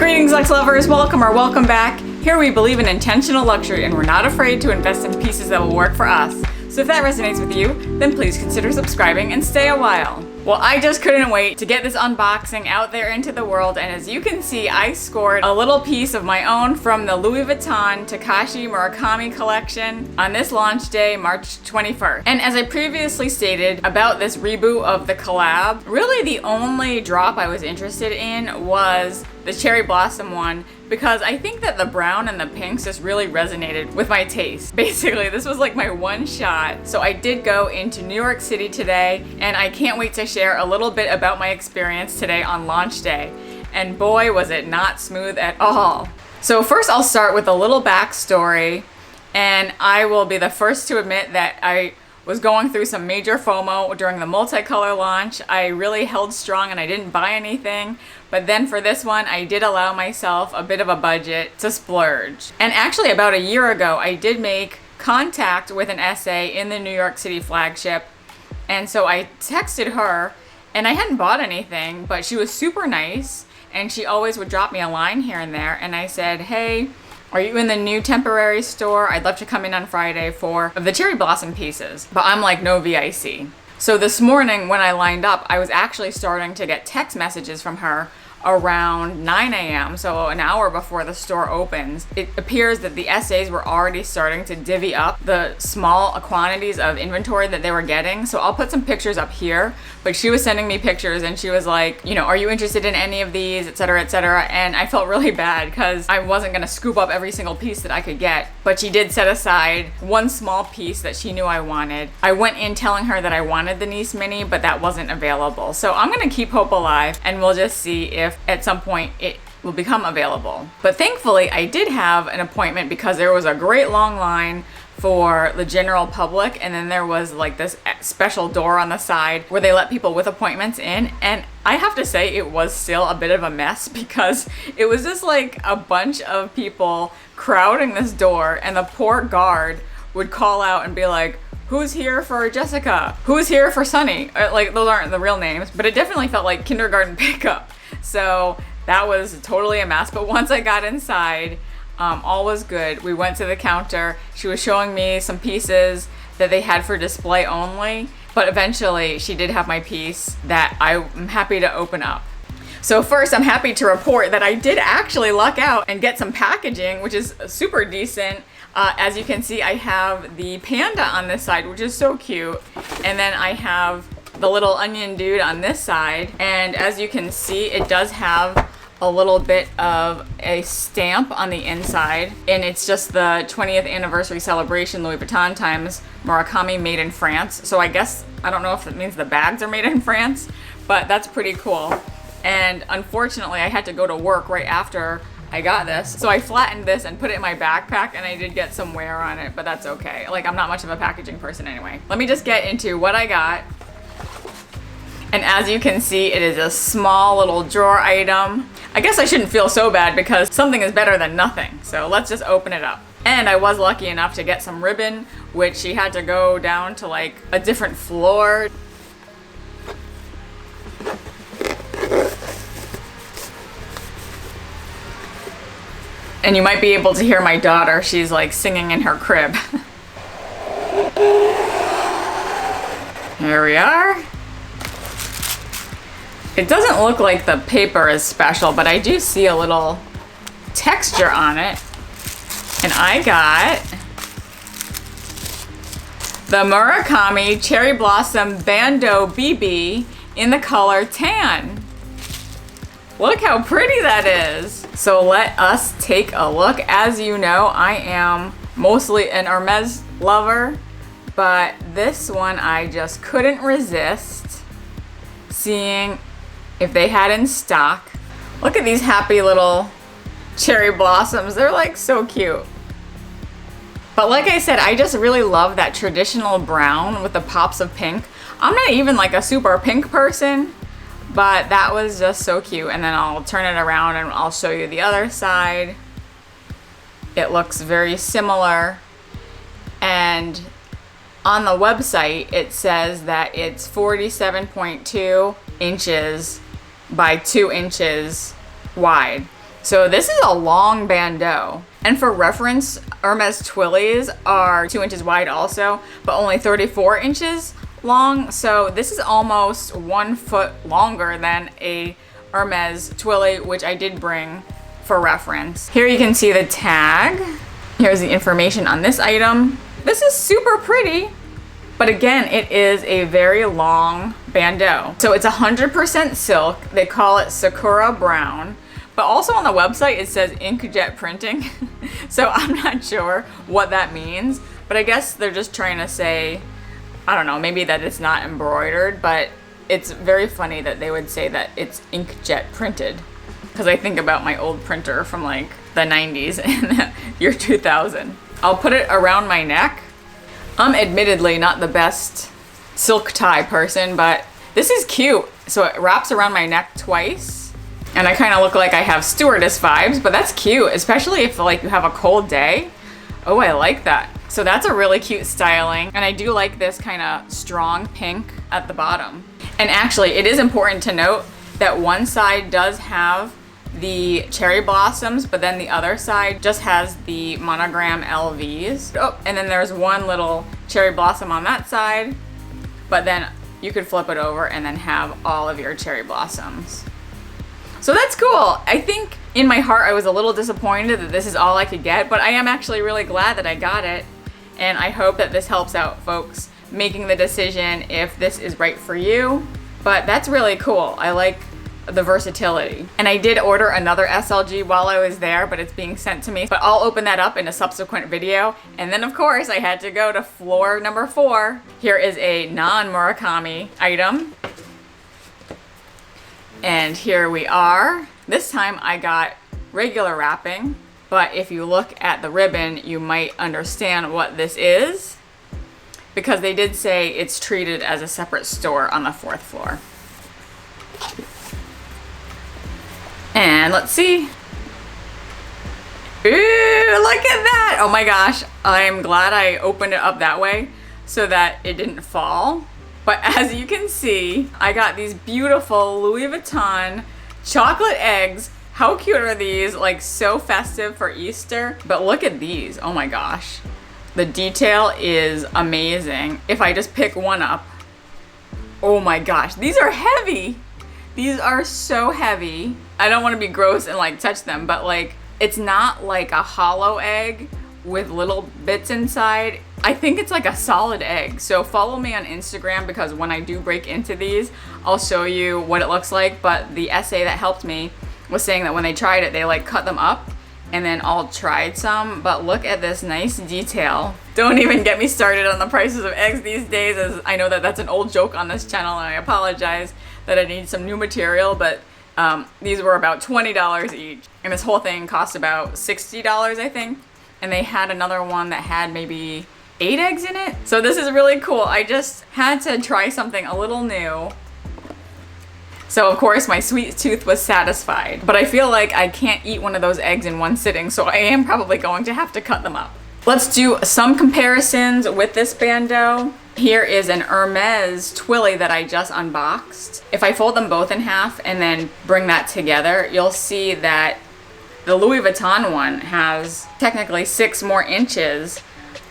Greetings, Luxe lovers. Welcome back. Here we believe in intentional luxury and we're not afraid to invest in pieces that will work for us. So if that resonates with you, then please consider subscribing and stay a while. Well, I just couldn't wait to get this unboxing out there into the world, and as you can see, I scored a little piece of my own from the Louis Vuitton Takashi Murakami collection on this launch day, March 21st. And as I previously stated about this reboot of the collab, really the only drop I was interested in was the cherry blossom one, because I think that the brown and the pinks just really resonated with my taste. Basically, this was like my one shot. So I did go into New York City today, and I can't wait to share a little bit about my experience today on launch day. And boy, was it not smooth at all. So first I'll start with a little backstory, and I will be the first to admit that I was going through some major FOMO during the multicolor launch. I really held strong and I didn't buy anything. But then for this one, I did allow myself a bit of a budget to splurge. And actually about a year ago, I did make contact with an SA in the New York City flagship. And so I texted her, and I hadn't bought anything, but she was super nice. And she always would drop me a line here and there. And I said, hey, are you in the new temporary store? I'd love to come in on Friday for the cherry blossom pieces. But I'm like, no VIC. So this morning when I lined up, I was actually starting to get text messages from her around 9 a.m., so an hour before the store opens. It appears that the SAs were already starting to divvy up the small quantities of inventory that they were getting. So I'll put some pictures up here, but she was sending me pictures and she was like, you know, are you interested in any of these, etc., etc. And I felt really bad because I wasn't gonna scoop up every single piece that I could get, but she did set aside one small piece that she knew I wanted. I went in telling her that I wanted the Nice Mini, but that wasn't available. So I'm gonna keep hope alive and we'll just see if at some point it will become available. But thankfully I did have an appointment because there was a great long line for the general public, and then there was like this special door on the side where they let people with appointments in. And I have to say it was still a bit of a mess because it was just like a bunch of people crowding this door, and the poor guard would call out and be like, who's here for Jessica? Who's here for Sunny? Like, those aren't the real names, but it definitely felt like kindergarten pickup. So that was totally a mess. But once I got inside, all was good. We went to the counter. She was showing me some pieces that they had for display only, but eventually she did have my piece that I'm happy to open up. So first, I'm happy to report that I did actually luck out and get some packaging, which is super decent. As you can see, I have the panda on this side, which is so cute. And then I have the little onion dude on this side. And as you can see, it does have a little bit of a stamp on the inside, and it's just the 20th anniversary celebration Louis Vuitton times Murakami made in France. So I guess, I don't know if it means the bags are made in France, but that's pretty cool. And unfortunately I had to go to work right after I got this, so I flattened this and put it in my backpack, and I did get some wear on it, but that's okay. Like, I'm not much of a packaging person anyway. Let me just get into what I got. And as you can see, it is a small little drawer item. I guess I shouldn't feel so bad because something is better than nothing. So let's just open it up. And I was lucky enough to get some ribbon, which she had to go down to like a different floor. And you might be able to hear my daughter. She's like singing in her crib. Here we are. It doesn't look like the paper is special, but I do see a little texture on it. And I got the Murakami Cherry Blossom Bandeau BB in the color tan. Look how pretty that is. So let us take a look. As you know, I am mostly an Hermes lover, but this one I just couldn't resist seeing if they had in stock. Look at these happy little cherry blossoms. They're like so cute. But like I said, I just really love that traditional brown with the pops of pink. I'm not even like a super pink person, but that was just so cute. And then I'll turn it around and I'll show you the other side. It looks very similar. And on the website, it says that it's 47.2 inches by 2 inches wide. So this is a long bandeau. And for reference, Hermes Twillies are 2 inches wide also, but only 34 inches long. So this is almost 1 foot longer than a Hermes Twilly, which I did bring for reference. Here you can see the tag. Here's the information on this item. This is super pretty, but again, it is a very long bandeau. So it's 100% silk. They call it Sakura Brown. But also on the website, it says inkjet printing. So I'm not sure what that means, but I guess they're just trying to say, I don't know, maybe that it's not embroidered, but it's very funny that they would say that it's inkjet printed. Because I think about my old printer from like the 90s and year 2000. I'll put it around my neck. I'm admittedly not the best silk tie person, but this is cute. So it wraps around my neck twice. And I kind of look like I have stewardess vibes, but that's cute, especially if like you have a cold day. Oh, I like that. So that's a really cute styling. And I do like this kind of strong pink at the bottom. And actually, it is important to note that one side does have the cherry blossoms, but then the other side just has the monogram LVs. Oh, and then there's one little cherry blossom on that side, but then you could flip it over and then have all of your cherry blossoms. So that's cool. I think in my heart I was a little disappointed that this is all I could get, but I am actually really glad that I got it. And I hope that this helps out folks making the decision if this is right for you. But that's really cool. I like the versatility. And I did order another SLG while I was there, but it's being sent to me. But I'll open that up in a subsequent video. And then of course I had to go to floor number 4. Here is a non-Murakami item. And here we are. This time I got regular wrapping, but if you look at the ribbon, you might understand what this is, because they did say it's treated as a separate store on the 4th floor. And let's see. Ooh, look at that. Oh my gosh. I'm glad I opened it up that way so that it didn't fall. But as you can see, I got these beautiful Louis Vuitton chocolate eggs. How cute are these? Like so festive for Easter. But look at these. Oh my gosh. The detail is amazing. If I just pick one up. Oh my gosh. These are heavy. These are so heavy. I don't want to be gross and like touch them, but like it's not like a hollow egg with little bits inside. I think it's like a solid egg. So follow me on Instagram, because when I do break into these, I'll show you what it looks like. But the essay that helped me was saying that when they tried it, they like cut them up and then all tried some. But look at this nice detail. Don't even get me started on the prices of eggs these days, as I know that that's an old joke on this channel, and I apologize that I need some new material, but these were about $20 each. And this whole thing cost about $60, I think. And they had another one that had maybe 8 eggs in it. So this is really cool. I just had to try something a little new. So of course my sweet tooth was satisfied, but I feel like I can't eat one of those eggs in one sitting, so I am probably going to have to cut them up. Let's do some comparisons with this bandeau. Here is an Hermes Twilly that I just unboxed. If I fold them both in half and then bring that together, you'll see that the Louis Vuitton one has technically 6 more inches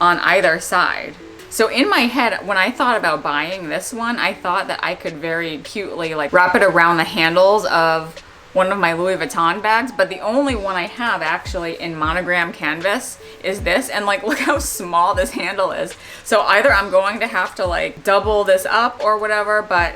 on either side. So in my head, when I thought about buying this one, I thought that I could very cutely like wrap it around the handles of one of my Louis Vuitton bags, but the only one I have actually in monogram canvas is this, and like look how small this handle is. So either I'm going to have to like double this up or whatever, but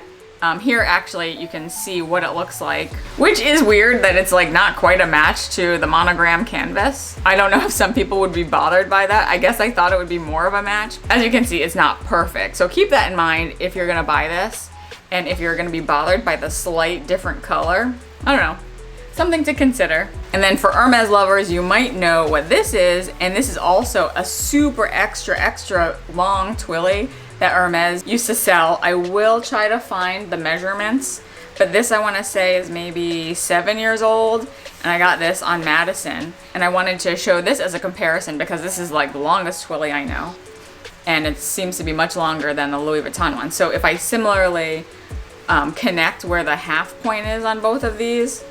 here actually you can see what it looks like, which is weird that it's like not quite a match to the monogram canvas. I don't know if some people would be bothered by that. I guess I thought it would be more of a match. As you can see, it's not perfect. So keep that in mind if you're gonna buy this, and if you're gonna be bothered by the slight different color. I don't know, something to consider. And then for Hermes lovers, you might know what this is, and this is also a super extra long Twilly that Hermes used to sell. I will try to find the measurements, but this I want to say is maybe 7 years old, and I got this on Madison, and I wanted to show this as a comparison because this is like the longest Twilly I know, and it seems to be much longer than the Louis Vuitton one. So if I similarly connect where the half point is on both of these,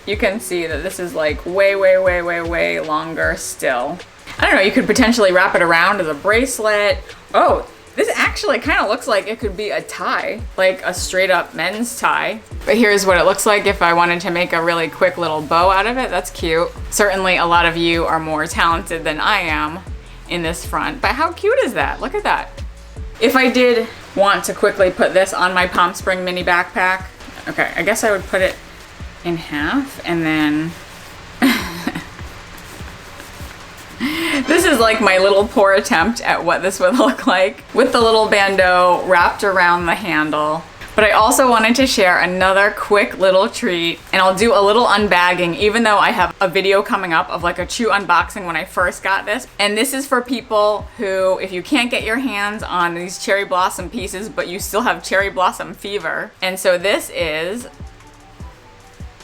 you can see that this is like way, way, way, way, way longer still. I don't know, you could potentially wrap it around as a bracelet. Oh, this actually kind of looks like it could be a tie, like a straight up men's tie. But here's what it looks like if I wanted to make a really quick little bow out of it. That's cute. Certainly a lot of you are more talented than I am in this front, but how cute is that? Look at that. If I did want to quickly put this on my Palm Spring mini backpack, okay, I guess I would put it in half and then this is like my little poor attempt at what this would look like with the little bandeau wrapped around the handle. But I also wanted to share another quick little treat, and I'll do a little unbagging even though I have a video coming up of like a true unboxing when I first got this. And this is for people who, if you can't get your hands on these cherry blossom pieces but you still have cherry blossom fever. And so this is,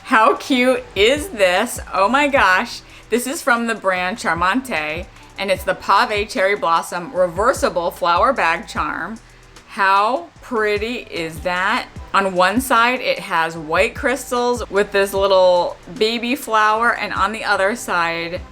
how cute is this? Oh my gosh. This is from the brand Charmante, and it's the Pave Cherry Blossom Reversible Flower Bag Charm. How pretty is that? On one side, it has white crystals with this little baby flower, and on the other side,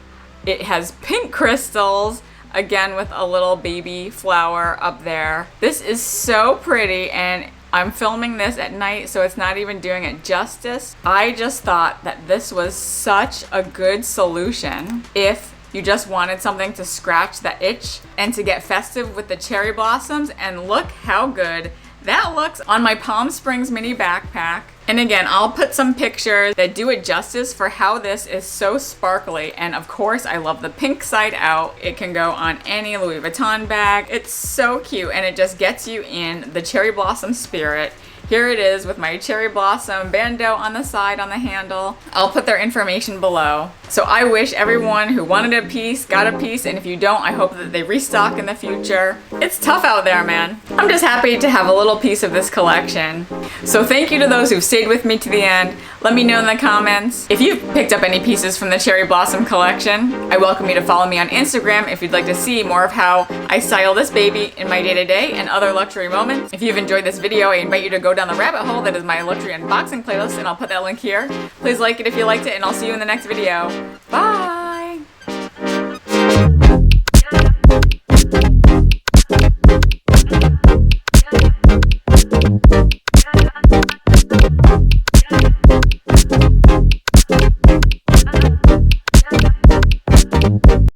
it has pink crystals, again with a little baby flower up there. This is so pretty, and I'm filming this at night, so it's not even doing it justice. I just thought that this was such a good solution if you just wanted something to scratch that itch and to get festive with the cherry blossoms. And look how good that looks on my Palm Springs mini backpack. And again, I'll put some pictures that do it justice for how this is so sparkly. And of course, I love the pink side out. It can go on any Louis Vuitton bag. It's so cute, and it just gets you in the cherry blossom spirit. Here it is with my cherry blossom bandeau on the side on the handle. I'll put their information below. So I wish everyone who wanted a piece got a piece, and if you don't, I hope that they restock in the future. It's tough out there, man. I'm just happy to have a little piece of this collection. So thank you to those who've stayed with me to the end. Let me know in the comments if you've picked up any pieces from the Cherry Blossom collection. I welcome you to follow me on Instagram if you'd like to see more of how I style this baby in my day-to-day and other luxury moments. If you've enjoyed this video, I invite you to go down the rabbit hole that is my luxury unboxing playlist, and I'll put that link here. Please like it if you liked it, and I'll see you in the next video. Bye!